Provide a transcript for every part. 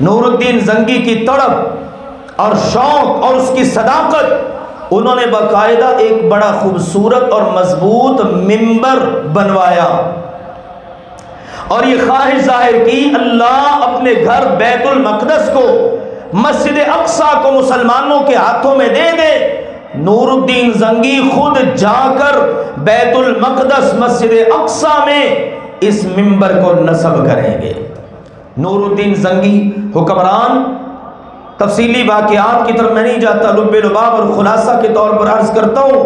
नूरुद्दीन जंगी की तड़प और शौक और उसकी सदाकत, उन्होंने बाकायदा एक बड़ा खूबसूरत और मजबूत मिंबर बनवाया और ये ख्वाहिश जाहिर की अल्लाह अपने घर बैतुल मक़दस को, मस्जिद अक्सा को मुसलमानों के हाथों में दे दे। नूरुद्दीन जंगी खुद जाकर बैतुल मक़दस मस्जिद अक्सा में इस मिंबर को नस्ब करेंगे। नूरुद्दीन जंगी हुक्मरान, तफसीली वाक़यात की तरफ मैं नहीं जाता, लुब्बे लुबाब और खुलासा के तौर पर अर्ज करता हूँ।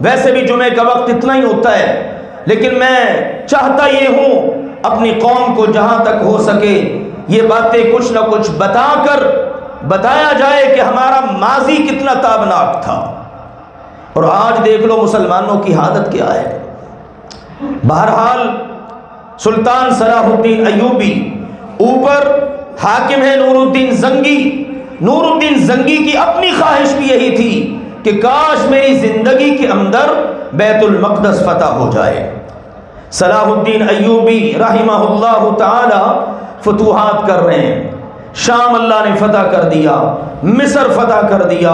वैसे भी जुमे का वक्त इतना ही होता है, लेकिन मैं चाहता ये हूँ अपनी कौम को जहाँ तक हो सके ये बातें कुछ ना कुछ बताकर बताया जाए कि हमारा माजी कितना ताबनाक था और आज देख लो मुसलमानों की हालत क्या है। बहरहाल सुल्तान सलाहुद्दीन अय्यूबी ऊपर हाकिम है नूरुद्दीन जंगी। नूरुद्दीन जंगी की अपनी ख्वाहिश भी यही थी कि काश मेरी जिंदगी के अंदर बैतुल मक़दस फतह हो जाए। सलाहुद्दीन अय्यूबी रहिमहुल्लाह ताला फतूहात कर रहे हैं। शाम अल्लाह ने फतह कर दिया, मिस्र फतह कर दिया,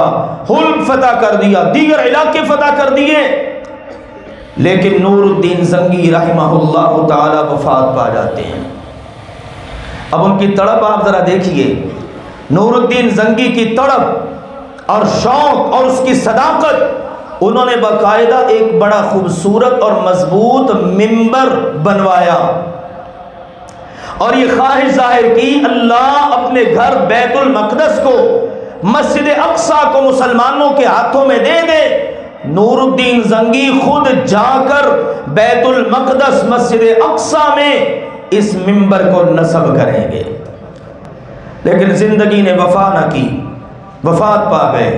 हुल्ब फतह कर दिया, दीगर इलाके फतह कर दिए, लेकिन नूरुद्दीन जंगी रहिमहुल्लाह ताला वफात पा जाते हैं। अब उनकी तड़प आप जरा देखिए। नूरुद्दीन जंगी की तड़प और शौक और उसकी सदाकत, उन्होंने बाकायदा एक बड़ा खूबसूरत और मजबूत मिंबर बनवाया और ये ख्वाहिश जाहिर की अल्लाह अपने घर बैतुल मक़दस को, मस्जिद अक्सा को मुसलमानों के हाथों में दे दे। नूरुद्दीन जंगी खुद जाकर बैतुल मक़दस मस्जिद अक्सा में इस मिंबर को नस्ब करेंगे, लेकिन जिंदगी ने वफा न की, वफात पा गए।